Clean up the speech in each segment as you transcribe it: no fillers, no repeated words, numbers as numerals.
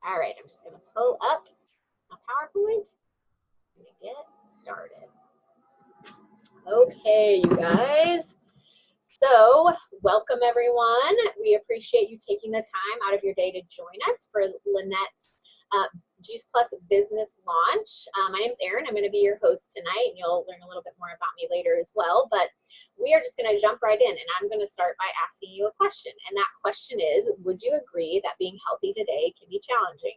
All right, I'm just going to pull up a PowerPoint and get started. Okay, you guys. So, welcome everyone. We appreciate you taking the time out of your day to join us for Lannette's Juice Plus business launch. My name is Erin. I'm going to be your host tonight, and you'll learn a little bit more about me later as well. But we are just going to jump right in, and I'm going to start by asking you a question. And that question is, would you agree that being healthy today can be challenging?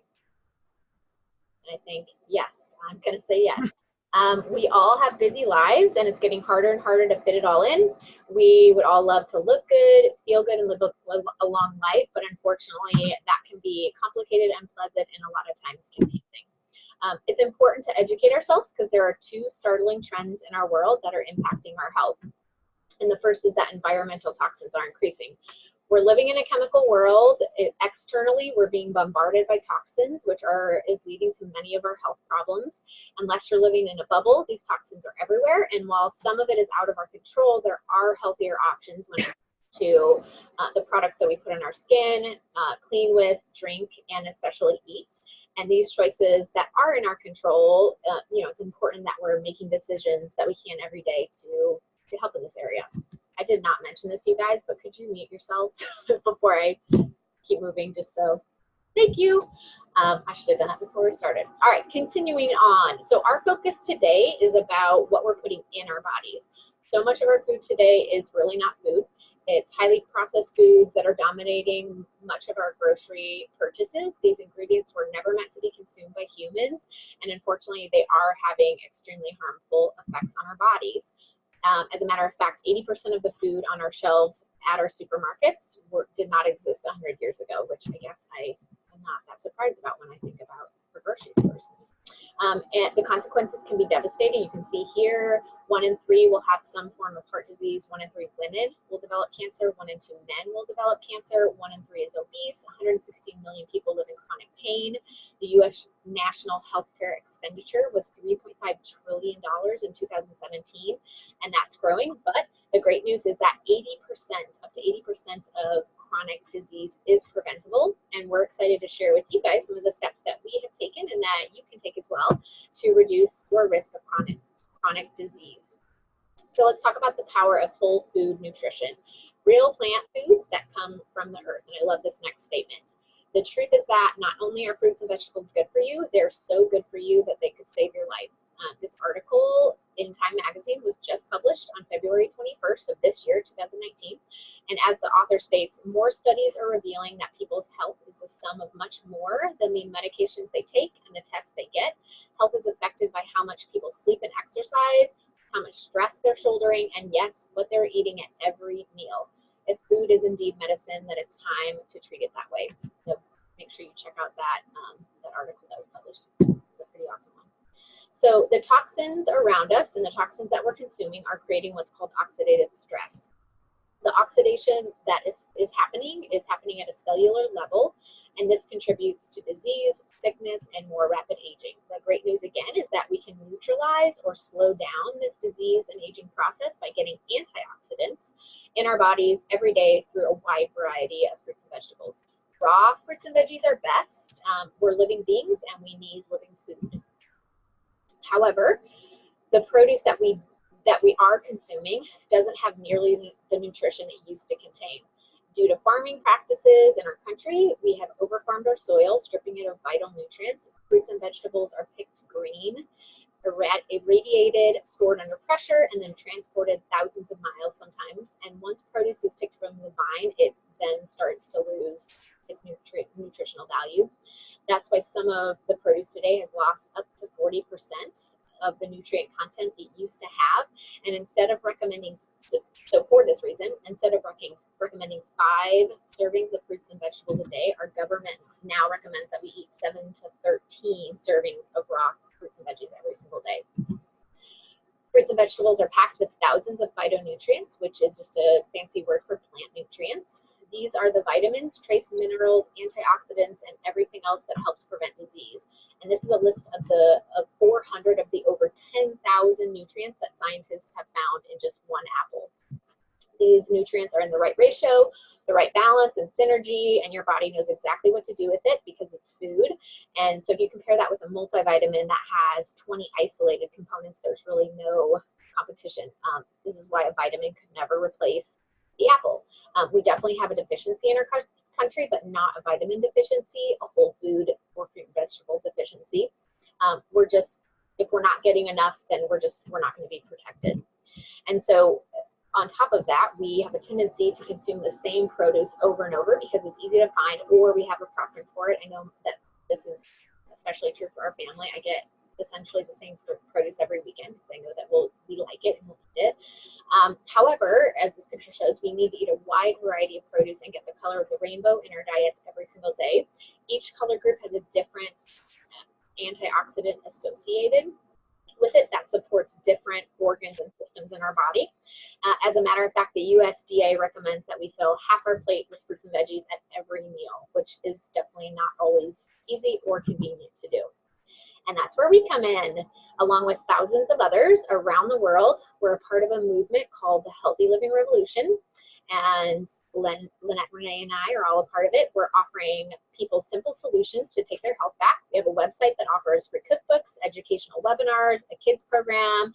And I think, yes, I'm going to say yes. We all have busy lives, and it's getting harder and harder to fit it all in. We would all love to look good, feel good, and live a long life, but unfortunately, that can be complicated, unpleasant, and a lot of times confusing. It's important to educate ourselves because there are two startling trends in our world that are impacting our health. And the first is that environmental toxins are increasing. We're living in a chemical world. Externally, we're being bombarded by toxins, which is leading to many of our health problems. Unless you're living in a bubble, these toxins are everywhere. And while some of it is out of our control, there are healthier options when it comes to the products that we put on our skin, clean with, drink, and especially eat. And these choices that are in our control, it's important that we're making decisions that we can every day to help in this area. I did not mention this, you guys, but could you mute yourselves before I keep moving, just so, thank you. I should have done that before we started. All right, continuing on. So our focus today is about what we're putting in our bodies. So much of our food today is really not food. It's highly processed foods that are dominating much of our grocery purchases. These ingredients were never meant to be consumed by humans, and unfortunately, they are having extremely harmful effects on our bodies. As a matter of fact, 80% of the food on our shelves at our supermarkets did not exist 100 years ago, which I guess I am not that surprised about when I think about the grocery stores. And the consequences can be devastating. You can see here, 1 in 3 will have some form of heart disease. 1 in 3 women will develop cancer. 1 in 2 men will develop cancer. 1 in 3 is obese. 116 million people live in chronic pain. The U.S. national healthcare expenditure was $3.5 trillion in 2017, and that's growing. But the great news is that up to 80% of chronic disease is preventable, and we're excited to share with you guys some of the steps that we have taken and that you can take as well to reduce your risk of chronic disease. So let's talk about the power of whole food nutrition. Real plant foods that come from the earth, and I love this next statement. The truth is that not only are fruits and vegetables good for you, they're so good for you that they could save your life. This article in Time Magazine was just published on February 21st of this year, 2019. And as the author states, more studies are revealing that people's health is the sum of much more than the medications they take and the tests they get. Health is affected by how much people sleep and exercise, how much stress they're shouldering, and yes, what they're eating at every meal. If food is indeed medicine, then it's time to treat it that way. So make sure you check out that article that was published. It's a pretty awesome one. So the toxins around us and the toxins that we're consuming are creating what's called oxidative stress. The oxidation that is happening at a cellular level, and this contributes to disease, sickness, and more rapid aging. The great news again is that we can neutralize or slow down this disease and aging process by getting antioxidants in our bodies every day through a wide variety of fruits and vegetables. Raw fruits and veggies are best. We're living beings and we need living food. However, the produce that we are consuming doesn't have nearly the nutrition it used to contain. Due to farming practices in our country, we have overfarmed our soil, stripping it of vital nutrients. Fruits and vegetables are picked green, irradiated, stored under pressure, and then transported thousands of miles sometimes. And once produce is picked from the vine, it then starts to lose its nutritional value. That's why some of the produce today has lost up to 40% of the nutrient content it used to have. And instead of recommending, so for this reason, instead of recommending 5 servings of fruits and vegetables a day, our government now recommends that we eat 7 to 13 servings of raw fruits and veggies every single day. Fruits and vegetables are packed with thousands of phytonutrients, which is just a fancy word for plant nutrients. These are the vitamins, trace minerals, antioxidants, and everything else that helps prevent disease. And this is a list of 400 of the over 10,000 nutrients that scientists have found in just one apple. These nutrients are in the right ratio the right balance and synergy, and your body knows exactly what to do with it because it's food. And so if you compare that with a multivitamin that has 20 isolated components, there's really no competition. This is why a vitamin could never replace the apple. We definitely have a deficiency in our country, but not a vitamin deficiency, a whole food or fruit and vegetable deficiency. We're just, if we're not getting enough, then we're not going to be protected. And so on top of that, we have a tendency to consume the same produce over and over because it's easy to find, or we have a preference for it. I know that this is especially true for our family. I get essentially the same produce every weekend because I know that we like it and we'll eat it. However, as this picture shows, we need to eat a wide variety of produce and get the color of the rainbow in our diets every single day. Each color group has a different antioxidant associated with it that supports different organs and systems in our body. As a matter of fact, the USDA recommends that we fill half our plate with fruits and veggies at every meal, which is definitely not always easy or convenient to do. And that's where we come in. Along with thousands of others around the world, we're a part of a movement called the Healthy Living Revolution. And Lannette, Renee, and I are all a part of it. We're offering people simple solutions to take their health back. We have a website that offers free cookbooks, educational webinars, a kids program,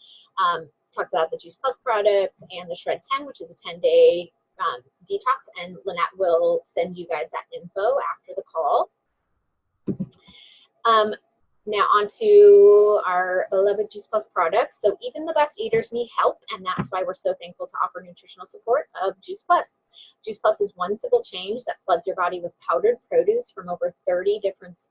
talks about the Juice Plus products, and the Shred 10, which is a 10-day detox. And Lannette will send you guys that info after the call. Now on to our beloved Juice Plus products. So even the best eaters need help, and that's why we're so thankful to offer nutritional support of Juice Plus. Juice Plus is one simple change that floods your body with powdered produce from over 30 different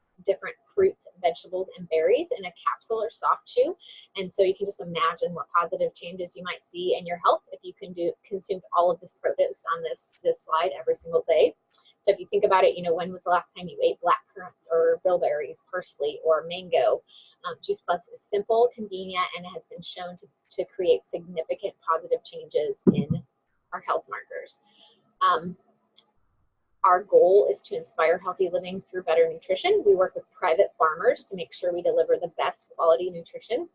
fruits, vegetables, and berries in a capsule or soft chew. And so you can just imagine what positive changes you might see in your health if you can consume all of this produce on this slide every single day. So if you think about it, when was the last time you ate black currants or bilberries, parsley, or mango? Juice Plus is simple, convenient, and it has been shown to create significant positive changes in our health markers. Our goal is to inspire healthy living through better nutrition. We work with private farmers to make sure we deliver the best quality nutrition.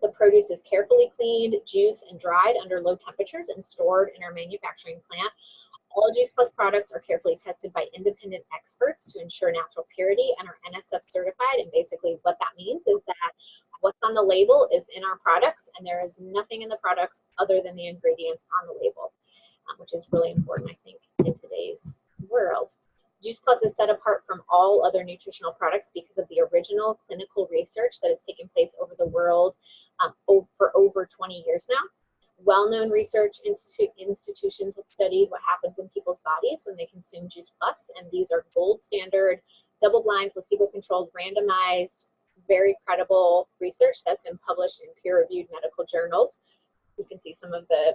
The produce is carefully cleaned, juiced, and dried under low temperatures and stored in our manufacturing plant. All Juice Plus products are carefully tested by independent experts to ensure natural purity and are NSF certified. And basically what that means is that what's on the label is in our products, and there is nothing in the products other than the ingredients on the label, which is really important, I think, in today's world. Juice Plus is set apart from all other nutritional products because of the original clinical research that has taken place over the world for over 20 years now. Well-known research institutions have studied what happens in people's bodies when they consume Juice Plus, and these are gold standard, double-blind, placebo-controlled, randomized, very credible research that's been published in peer-reviewed medical journals. You can see some of the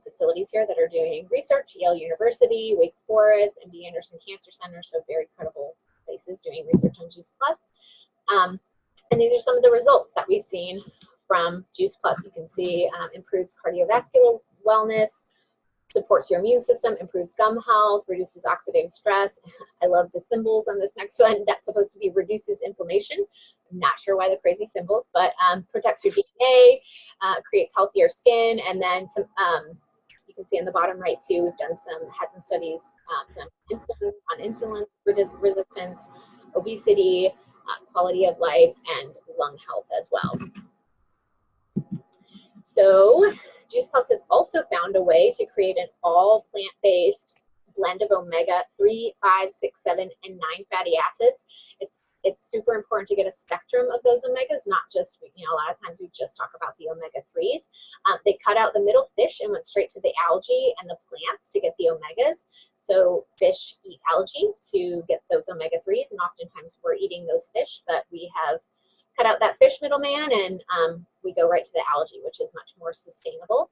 facilities here that are doing research: Yale University, Wake Forest, MD Anderson Cancer Center, so very credible places doing research on Juice Plus. And these are some of the results that we've seen from Juice Plus. You can see improves cardiovascular wellness, supports your immune system, improves gum health, reduces oxidative stress. I love the symbols on this next one. That's supposed to be reduces inflammation. I'm not sure why the crazy symbols, but protects your DNA, creates healthier skin, and then some. You can see on the bottom right too, we've had some studies done on insulin resistance, obesity, quality of life, and lung health as well. So Juice Plus has also found a way to create an all plant-based blend of omega-3, 5, 6, 7, and 9 fatty acids. It's super important to get a spectrum of those omegas, not just, a lot of times we just talk about the omega-3s. They cut out the middle fish and went straight to the algae and the plants to get the omegas. So fish eat algae to get those omega-3s, and oftentimes we're eating those fish, but we have cut out that fish middleman, and we go right to the algae, which is much more sustainable.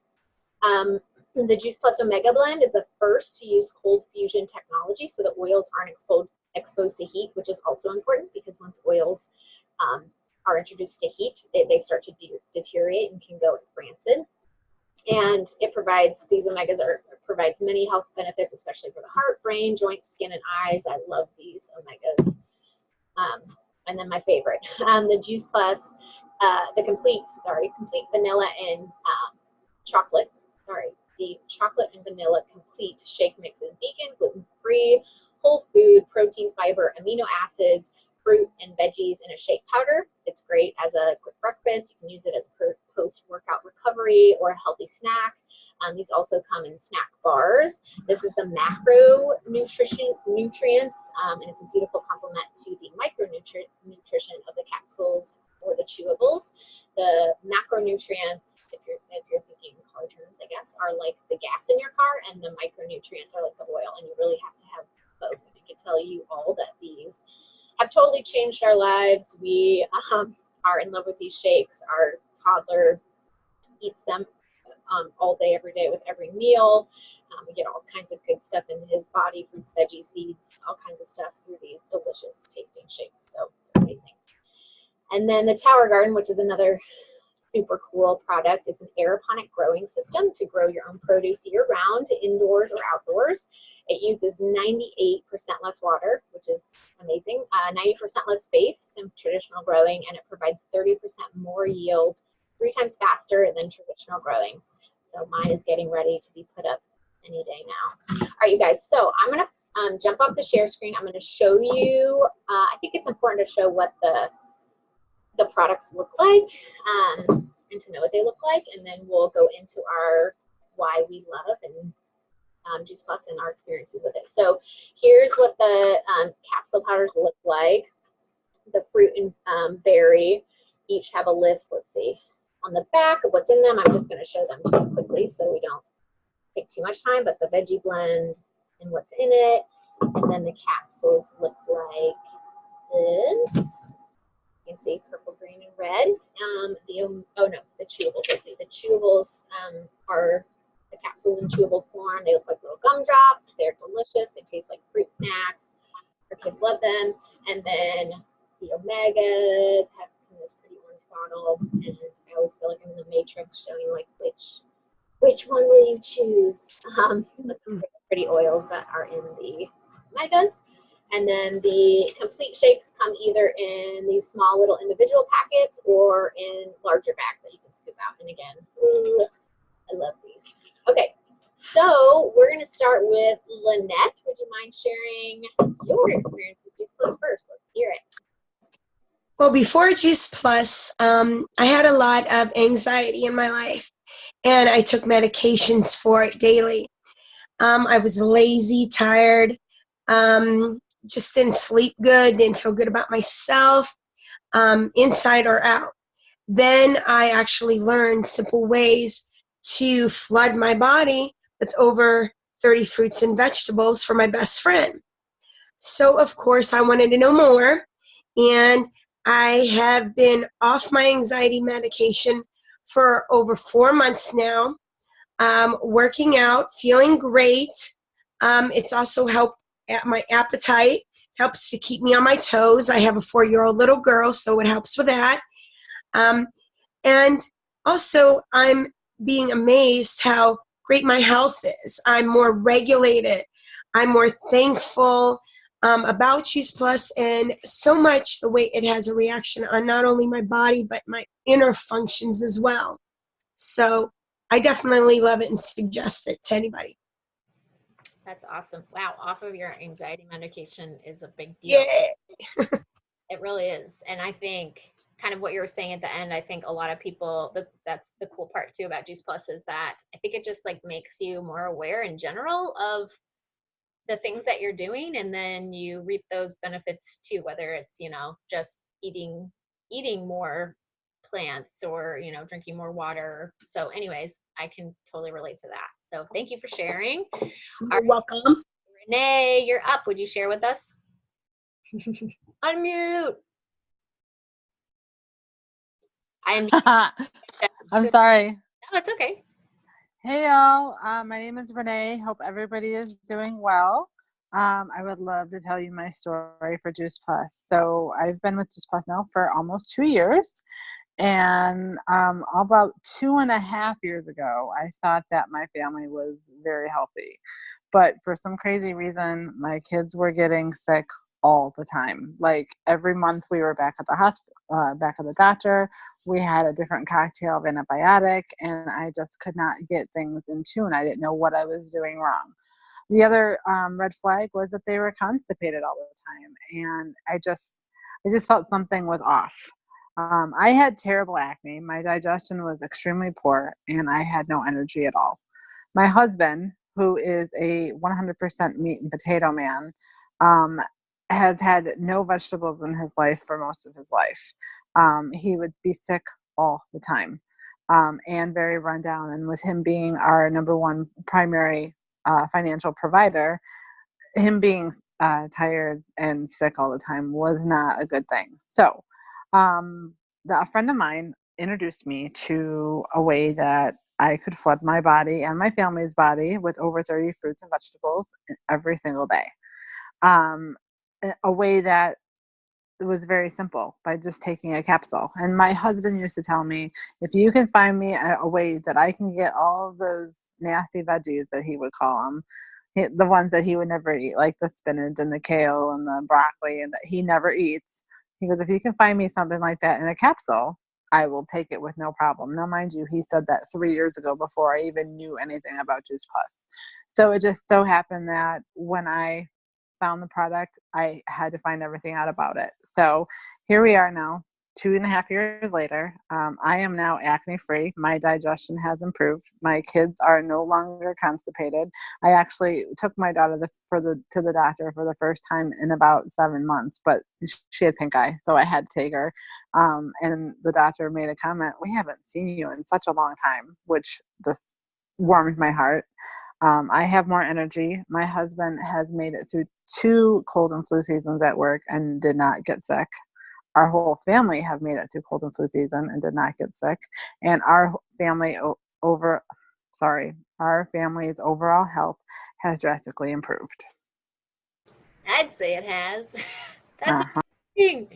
The Juice Plus Omega Blend is the first to use cold fusion technology, so the oils aren't exposed to heat, which is also important because once oils are introduced to heat, they start to deteriorate and can go rancid. And it provides, these omegas provides many health benefits, especially for the heart, brain, joints, skin, and eyes. I love these omegas. And then my favorite, the Juice Plus, the complete vanilla and chocolate, The chocolate and vanilla complete shake mix is vegan, gluten-free, whole food, protein, fiber, amino acids, fruit and veggies in a shake powder. It's great as a quick breakfast. You can use it as post-workout recovery or a healthy snack. These also come in snack bars. This is the macro nutrients, and it's a beautiful complement to the nutrition of the capsules or the chewables. The macronutrients, if you're thinking car terms, I guess, are like the gas in your car, and the micronutrients are like the oil, and you really have to have both. And I can tell you all that these have totally changed our lives. We are in love with these shakes. Our toddler eats them all day, every day with every meal. We get all kinds of good stuff into his body, fruits, veggies, seeds, all kinds of stuff through these delicious tasting shakes. So amazing. And then the Tower Garden, which is another super cool product, is an aeroponic growing system to grow your own produce year-round, indoors or outdoors. It uses 98% less water, which is amazing, 90% less space than traditional growing, and it provides 30% more yield, 3 times faster than traditional growing. So mine is getting ready to be put up any day now. All right, you guys, so I'm going to jump off the share screen. I'm going to show you, I think it's important to show what the products look like, and to know what they look like, and then we'll go into our why we love and Juice Plus and our experiences with it. So here's what the capsule powders look like. The fruit and berry each have a list, let's see, on the back of what's in them. I'm just going to show them to you quickly so we don't take too much time, but the veggie blend and what's in it, and then the capsules look like this. You can see purple, green, and red. The chewables. Let's see. The chewables are the capsules in chewable form. They look like little gumdrops. They're delicious. They taste like fruit snacks. Our kids love them. And then the omegas have this pretty orange bottle. And I always feel like I'm in the Matrix, showing like which one will you choose? The pretty oils that are in the omegas. And then the complete shakes come either in these small little individual packets or in larger bags that you can scoop out. And again, ooh, I love these. Okay, so we're going to start with Lannette. Would you mind sharing your experience with Juice Plus first? Let's hear it. Well, before Juice Plus, I had a lot of anxiety in my life, and I took medications for it daily. I was lazy, tired, just didn't sleep good, didn't feel good about myself, inside or out. Then I actually learned simple ways to flood my body with over 30 fruits and vegetables for my best friend. So, of course, I wanted to know more, and I have been off my anxiety medication for over 4 months now, working out, feeling great. It's also helped at my appetite, helps to keep me on my toes. I have a 4-year-old little girl, so it helps with that. And also, I'm being amazed how great my health is. I'm more regulated. I'm more thankful about Juice Plus, and so much the way it has a reaction on not only my body, but my inner functions as well. So I definitely love it and suggest it to anybody. That's awesome. Wow, off of your anxiety medication is a big deal. Yeah. It really is. And I think kind of what you were saying at the end, I think a lot of people, that's the cool part too about Juice Plus, is that I think it just like makes you more aware in general of the things that you're doing, and then you reap those benefits too, whether it's, just eating more plants or, drinking more water. So anyways, I can totally relate to that. So thank you for sharing. You're welcome. Renee, you're up. Would you share with us? Unmute. I'm sorry. No, it's okay. Hey y'all, my name is Renee. Hope everybody is doing well. I would love to tell you my story for Juice Plus. So I've been with Juice Plus now for almost 2 years, and about 2.5 years ago, I thought that my family was very healthy, but for some crazy reason, my kids were getting sick all the time. Like every month we were back at the hospital, back at the doctor. we had a different cocktail of antibiotic, and I just could not get things in tune. I didn't know what I was doing wrong. The other red flag was that they were constipated all the time, and I just felt something was off. I had terrible acne. My digestion was extremely poor, and I had no energy at all. My husband, who is a 100% meat and potato man, um, has had no vegetables in his life for most of his life. He would be sick all the time, and very run down. And with him being our number one primary financial provider, him being tired and sick all the time was not a good thing. So, a friend of mine introduced me to a way that I could flood my body and my family's body with over 30 fruits and vegetables every single day. Um, a way that was very simple by just taking a capsule. And my husband used to tell me, if you can find me a way that I can get all of those nasty veggies that he would call them, the ones that he would never eat, like the spinach and the kale and the broccoli, and that he never eats. He goes, if you can find me something like that in a capsule, I will take it with no problem. Now, mind you, he said that 3 years ago before I even knew anything about Juice Plus. So it just so happened that when I found the product, I had to find everything out about it. So here we are now, 2.5 years later. I am now acne free. My digestion has improved. My kids are no longer constipated. I actually took my daughter to the doctor for the first time in about 7 months, but she had pink eye, so I had to take her. And the doctor made a comment, "We haven't seen you in such a long time," which just warmed my heart. I have more energy. My husband has made it through 2 cold and flu seasons at work and did not get sick. Our whole family have made it through cold and flu season and did not get sick. And our family's overall health has drastically improved. I'd say it has. That's Uh-huh. amazing.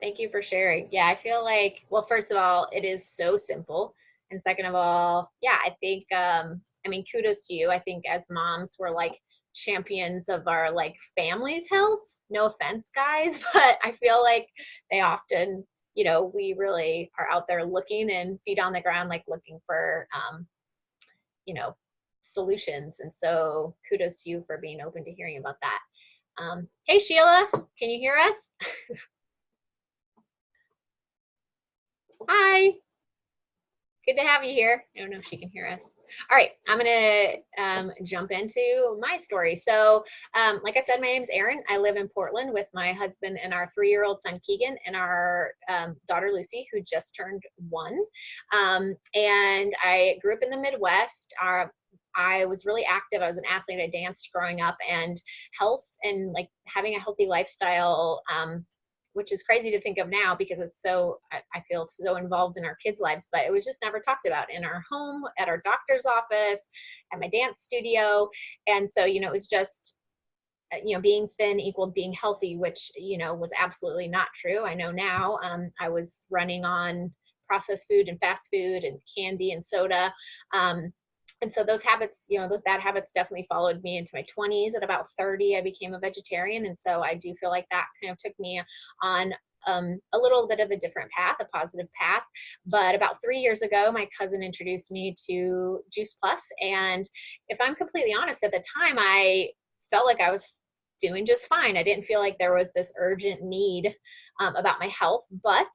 Thank you for sharing. Yeah, I feel like, well, first of all, it is so simple. And second of all, yeah, I think, I mean, kudos to you. I think as moms, we're like champions of our like family's health. No offense, guys, but I feel like they often, we really are out there looking and feet on the ground, like looking for, you know, solutions. And so kudos to you for being open to hearing about that. Hey, Sheila, can you hear us? Hi. Good to have you here. I don't know if she can hear us. All right, I'm gonna jump into my story. So, like I said, my name's Erin. I live in Portland with my husband and our 3-year-old son Keegan and our daughter Lucy, who just turned 1. And I grew up in the Midwest. I was really active. I was an athlete. I danced growing up, and health and like having a healthy lifestyle, which is crazy to think of now because it's so, I feel so involved in our kids' lives, but it was just never talked about in our home, at our doctor's office, at my dance studio. And so, it was just, being thin equaled being healthy, which, was absolutely not true. I know now. I was running on processed food and fast food and candy and soda. And so those habits, those bad habits definitely followed me into my 20s. At about 30, I became a vegetarian. And so I do feel like that kind of took me on a little bit of a different path, a positive path. But about 3 years ago, my cousin introduced me to Juice Plus. And if I'm completely honest, at the time, I felt like I was doing just fine. I didn't feel like there was this urgent need about my health, but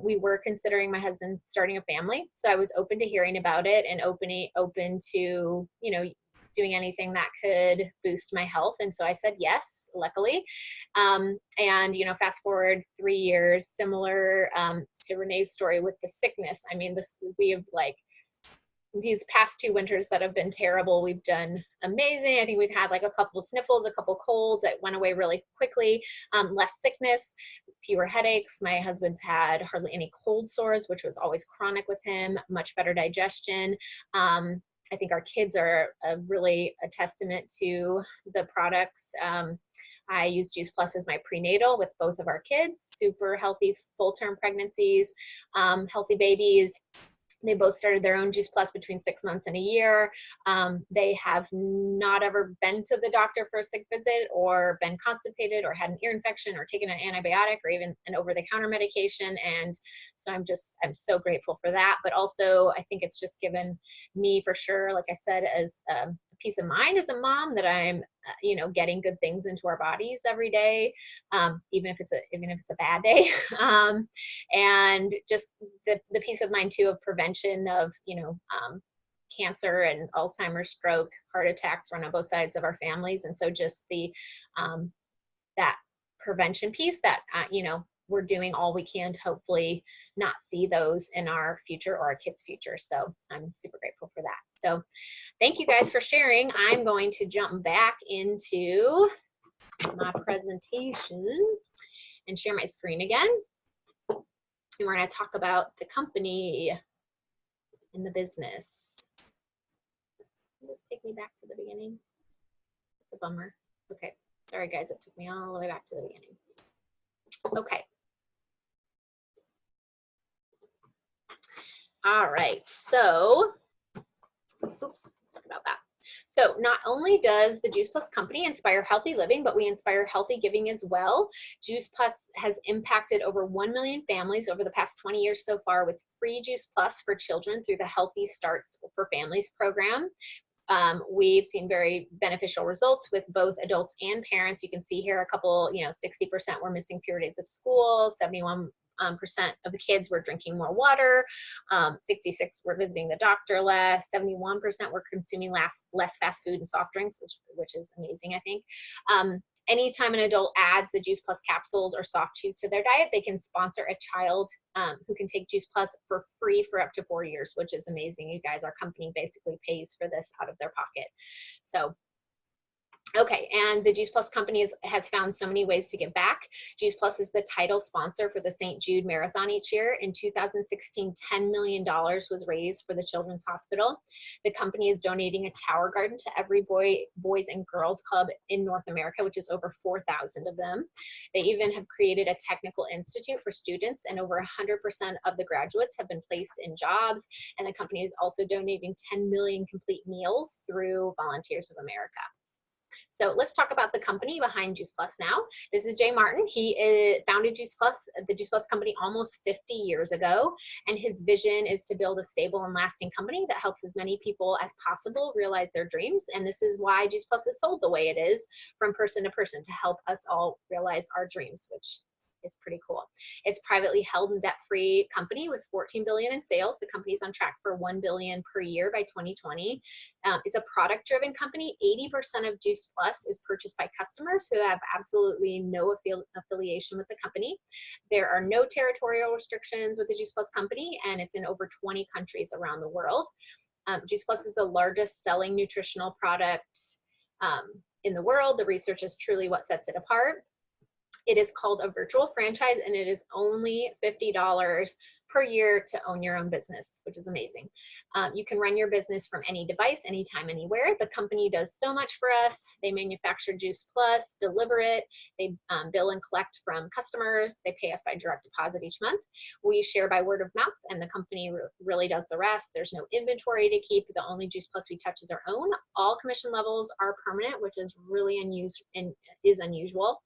we were considering my husband starting a family. So I was open to hearing about it and open to, doing anything that could boost my health. And so I said yes, luckily. And, fast forward 3 years, similar to Renee's story with the sickness. I mean, we have like, these past 2 winters that have been terrible, we've done amazing. I think we've had like a couple of sniffles, a couple colds that went away really quickly, less sickness, fewer headaches. My husband's had hardly any cold sores, which was always chronic with him, much better digestion. I think our kids are really a testament to the products. I use Juice Plus as my prenatal with both of our kids, super healthy full-term pregnancies, healthy babies. They both started their own Juice Plus between 6 months and a year. They have not ever been to the doctor for a sick visit or been constipated or had an ear infection or taken an antibiotic or even an over-the-counter medication. And so I'm so grateful for that. But also I think it's just given me for sure, like I said, as peace of mind as a mom, that I'm, getting good things into our bodies every day, even if it's a bad day, and just the peace of mind too of prevention of cancer and Alzheimer's, stroke, heart attacks run on both sides of our families, and so just the that prevention piece that we're doing all we can to hopefully not see those in our future or our kids' future. So I'm super grateful for that. So thank you guys for sharing. I'm going to jump back into my presentation and share my screen again. And we're going to talk about the company and the business. Just take me back to the beginning. It's a bummer. Okay. Sorry guys, it took me all the way back to the beginning. Okay. All right, so, oops, sorry about that. So not only does the Juice Plus company inspire healthy living, but we inspire healthy giving as well. Juice Plus has impacted over 1 million families over the past 20 years so far with free Juice Plus for children through the Healthy Starts for Families program. We've seen very beneficial results with both adults and parents. You can see here a couple, 60% were missing fewer days of school, 71% of the kids were drinking more water, 66 were visiting the doctor less, 71% were consuming less fast food and soft drinks, which is amazing, I think. Anytime an adult adds the Juice Plus capsules or soft chews to their diet, they can sponsor a child who can take Juice Plus for free for up to 4 years, which is amazing. You guys, our company basically pays for this out of their pocket. So okay, and the Juice Plus company has found so many ways to give back. Juice Plus is the title sponsor for the St. Jude Marathon each year. In 2016, $10 million was raised for the Children's Hospital. The company is donating a tower garden to every boys and girls club in North America, which is over 4,000 of them. They even have created a technical institute for students, and over 100% of the graduates have been placed in jobs. And the company is also donating 10 million complete meals through Volunteers of America. So let's talk about the company behind Juice Plus now. This is Jay Martin. He founded Juice Plus, the Juice Plus company, almost 50 years ago. And his vision is to build a stable and lasting company that helps as many people as possible realize their dreams. And this is why Juice Plus is sold the way it is, from person to person, to help us all realize our dreams, which is pretty cool. It's privately held and debt-free company with $14 billion in sales. The company's on track for $1 billion per year by 2020. It's a product-driven company. 80% of Juice Plus is purchased by customers who have absolutely no affiliation with the company. There are no territorial restrictions with the Juice Plus company, and it's in over 20 countries around the world. Juice Plus is the largest selling nutritional product in the world. The research is truly what sets it apart. It is called a virtual franchise, and it is only $50 per year to own your own business, which is amazing. You can run your business from any device, anytime, anywhere. The company does so much for us. They manufacture Juice Plus, deliver it. They bill and collect from customers. They pay us by direct deposit each month. We share by word of mouth, and the company really does the rest. There's no inventory to keep. The only Juice Plus we touch is our own. All commission levels are permanent, which is really unusual.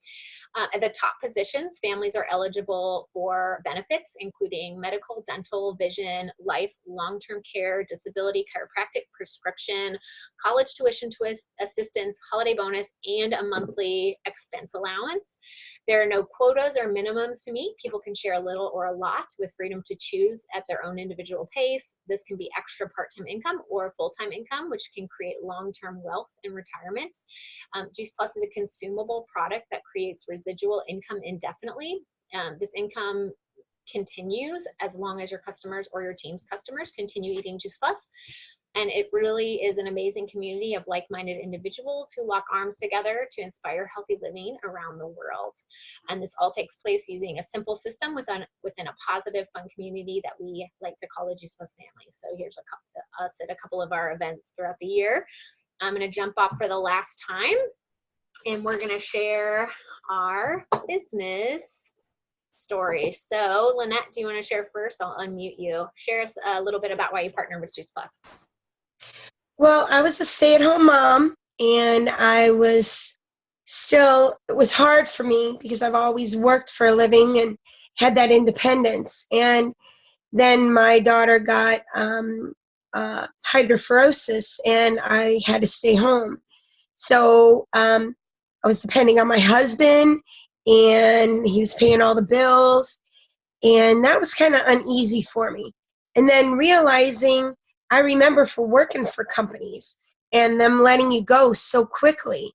At the top positions, families are eligible for benefits, including medical, dental, vision, life, long-term care, disability, chiropractic, prescription, college tuition assistance, holiday bonus, and a monthly expense allowance. There are no quotas or minimums to meet. People can share a little or a lot with freedom to choose at their own individual pace. This can be extra part-time income or full-time income, which can create long-term wealth in retirement. Juice Plus is a consumable product that creates residual income indefinitely. This income continues as long as your customers or your team's customers continue eating Juice Plus. And it really is an amazing community of like-minded individuals who lock arms together to inspire healthy living around the world. And this all takes place using a simple system within a positive, fun community that we like to call the Juice Plus family. So here's us at a couple of our events throughout the year. I'm going to jump off for the last time, and we're going to share our business story. So Lannette, do you want to share first? I'll unmute you. Share us a little bit about why you partnered with Juice Plus. Well, I was a stay-at-home mom, and it was hard for me because I've always worked for a living and had that independence. And then my daughter got hydrophorosis, and I had to stay home. So I was depending on my husband, and he was paying all the bills, and that was kind of uneasy for me. And then realizing, I remember for working for companies and them letting you go so quickly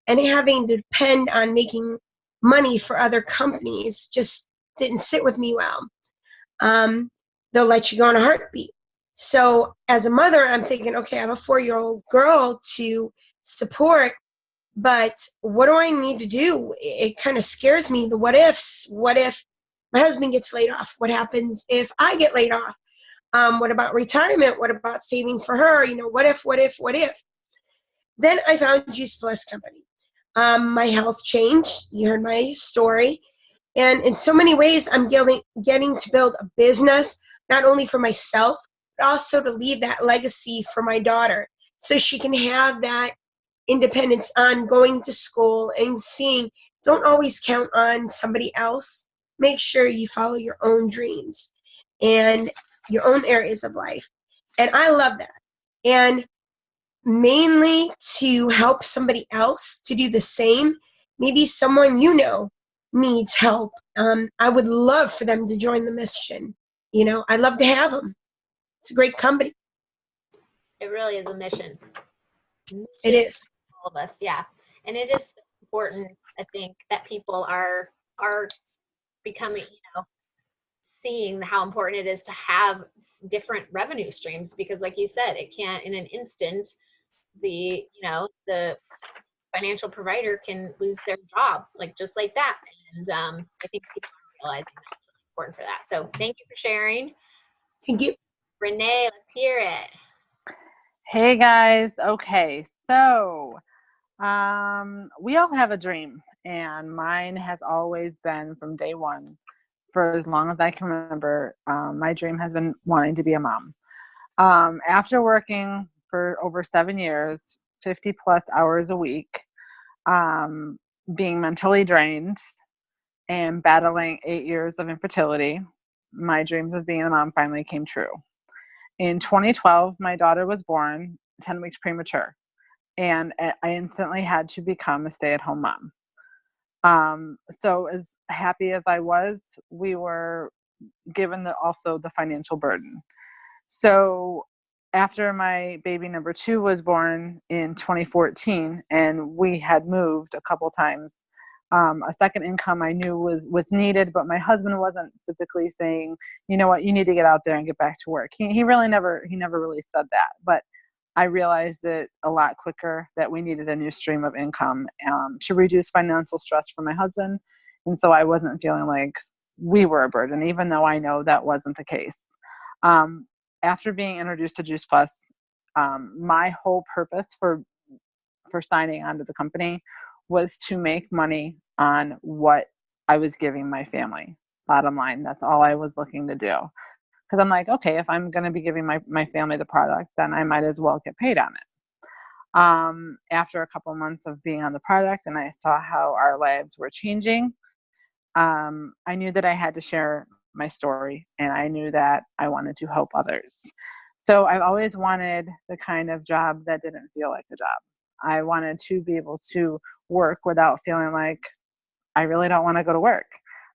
and having to depend on making money for other companies just didn't sit with me well. They'll let you go in a heartbeat. So as a mother, I'm thinking, okay, I have a 4-year-old girl to support, but what do I need to do? It kind of scares me, the what ifs. What if my husband gets laid off? What happens if I get laid off? What about retirement? What about saving for her? What if? Then I found Juice Plus Company. My health changed. You heard my story. And in so many ways, I'm getting to build a business, not only for myself, but also to leave that legacy for my daughter so she can have that independence on going to school and seeing. Don't always count on somebody else. Make sure you follow your own dreams and your own areas of life. And I love that. And mainly to help somebody else to do the same. Maybe someone needs help. I would love for them to join the mission. I'd love to have them. It's a great company. It really is a mission. It is. All of us, yeah. And it is important, I think, that people are becoming, seeing how important it is to have different revenue streams, because like you said, it can't in an instant, the financial provider can lose their job just like that. And so I think people are realizing that's really important for that. So thank you for sharing. Thank you. Renee, let's hear it. Hey guys. Okay. So we all have a dream, and mine has always been from day one. For as long as I can remember, my dream has been wanting to be a mom. After working for over 7 years, 50 plus hours a week, being mentally drained and battling 8 years of infertility, my dreams of being a mom finally came true. In 2012, my daughter was born 10 weeks premature, and I instantly had to become a stay-at-home mom. So as happy as I was, we were given also the financial burden. So after my baby number 2 was born in 2014, and we had moved a couple times, a second income I knew was needed, but my husband wasn't physically saying, you know what, you need to get out there and get back to work. He never really said that, but I realized it a lot quicker that we needed a new stream of income to reduce financial stress for my husband. And so I wasn't feeling like we were a burden, even though I know that wasn't the case. After being introduced to Juice Plus, my whole purpose for signing on to the company was to make money on what I was giving my family. Bottom line, that's all I was looking to do. Because I'm like, okay, if I'm going to be giving my family the product, then I might as well get paid on it. After a couple months of being on the product, and I saw how our lives were changing, I knew that I had to share my story, and I knew that I wanted to help others. So I've always wanted the kind of job that didn't feel like a job. I wanted to be able to work without feeling like I really don't want to go to work.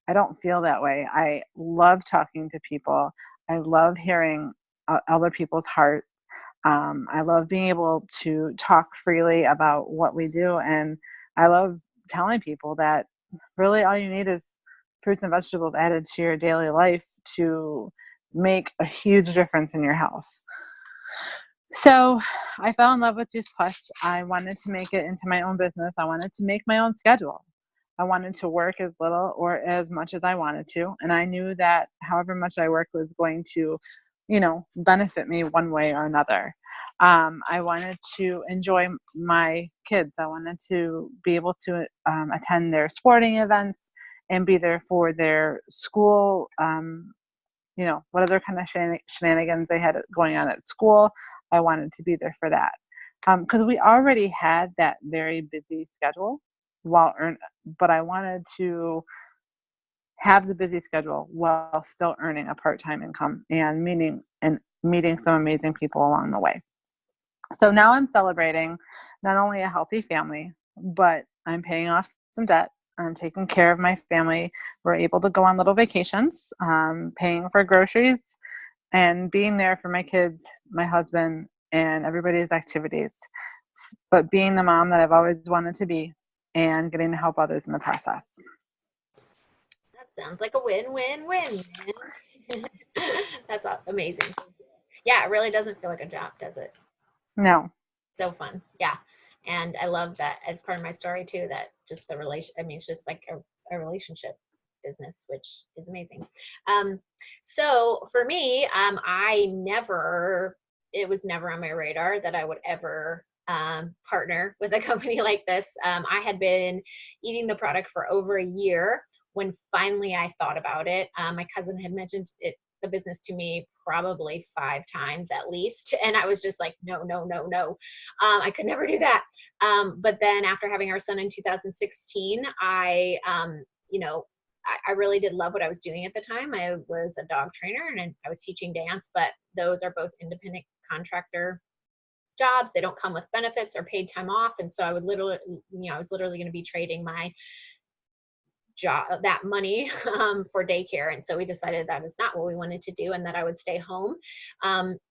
I don't feel that way. I love talking to people. I love hearing other people's heart. I love being able to talk freely about what we do. And I love telling people that really all you need is fruits and vegetables added to your daily life to make a huge difference in your health. So I fell in love with Juice Plus. I wanted to make it into my own business. I wanted to make my own schedule. I wanted to work as little or as much as I wanted to. And I knew that however much I worked was going to, benefit me one way or another. I wanted to enjoy my kids. I wanted to be able to attend their sporting events and be there for their school, you know, what other kind of shenanigans they had going on at school. I wanted to be there for that. Because we already had that very busy schedule but I wanted to have the busy schedule while still earning a part-time income and meeting some amazing people along the way. So now I'm celebrating not only a healthy family, but I'm paying off some debt. I'm taking care of my family. We're able to go on little vacations, paying for groceries, and being there for my kids, my husband, and everybody's activities. But being the mom that I've always wanted to be and getting to help others in the process. That sounds like a win-win-win. That's amazing. Yeah, it really doesn't feel like a job, does it? No. So fun. Yeah. And I love that as part of my story too, that just the relation, I mean, it's just like a relationship business, which is amazing. So for me, it was never on my radar that I would ever partner with a company like this. I had been eating the product for over a year when finally I thought about it. My cousin had mentioned the business to me probably 5 times at least. And I was just like, no. I could never do that. But then after having our son in 2016, I really did love what I was doing at the time. I was a dog trainer and I was teaching dance, but those are both independent contractor jobs. They don't come with benefits or paid time off. And so I was literally going to be trading my job, that money for daycare. And so we decided that is not what we wanted to do and that I would stay home,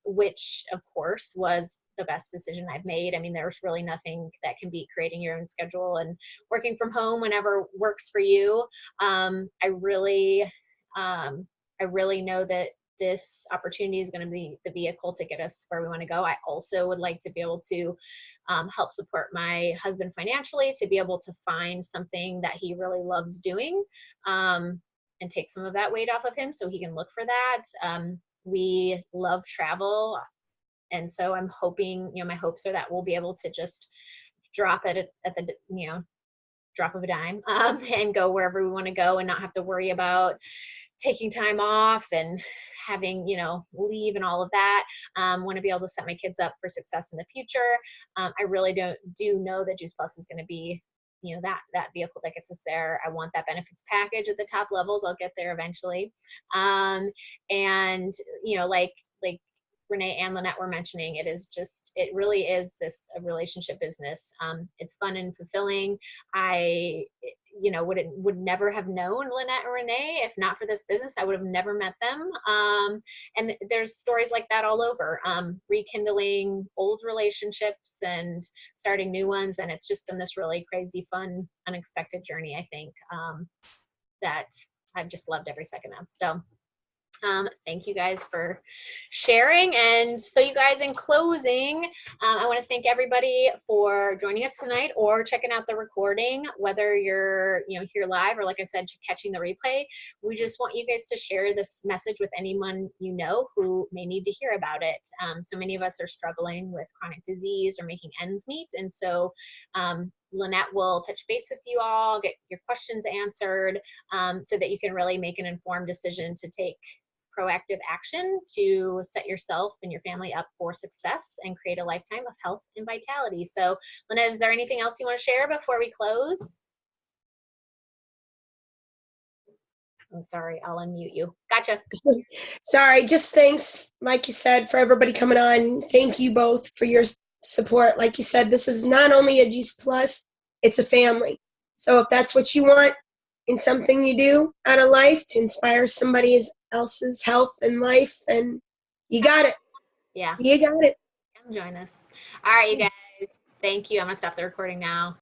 which of course was the best decision I've made. I mean, there's really nothing that can beat creating your own schedule and working from home whenever works for you. I really know that this opportunity is going to be the vehicle to get us where we want to go. I also would like to be able to help support my husband financially, to be able to find something that he really loves doing, and take some of that weight off of him so he can look for that. We love travel. And so I'm hoping, my hopes are that we'll be able to just drop it at the, drop of a dime, and go wherever we want to go and not have to worry about taking time off and having, leave and all of that. Want to be able to set my kids up for success in the future. I really do know that Juice Plus is going to be, that vehicle that gets us there. I want that benefits package at the top levels. I'll get there eventually. And, like Renee and Lannette were mentioning, it really is a relationship business. It's fun and fulfilling. I, would never have known Lannette or Renee if not for this business. I would have never met them. And there's stories like that all over, rekindling old relationships and starting new ones. And it's just been this really crazy, fun, unexpected journey, I think, that I've just loved every second of. So thank you guys for sharing. And so you guys, in closing, I want to thank everybody for joining us tonight or checking out the recording, whether you're here live or, like I said, catching the replay. We just want you guys to share this message with anyone you know who may need to hear about it. So many of us are struggling with chronic disease or making ends meet. And so Lannette will touch base with you all, get your questions answered, so that you can really make an informed decision to take proactive action to set yourself and your family up for success and create a lifetime of health and vitality. So, Lannette, is there anything else you want to share before we close? I'm sorry, I'll unmute you. Gotcha. Sorry, just thanks, like you said, for everybody coming on. Thank you both for your support. Like you said, this is not only a Juice Plus, it's a family. So if that's what you want in something you do out of life to inspire somebody else's health and life, then you got it. Yeah. You got it. Come join us. All right, you guys. Thank you. I'm going to stop the recording now.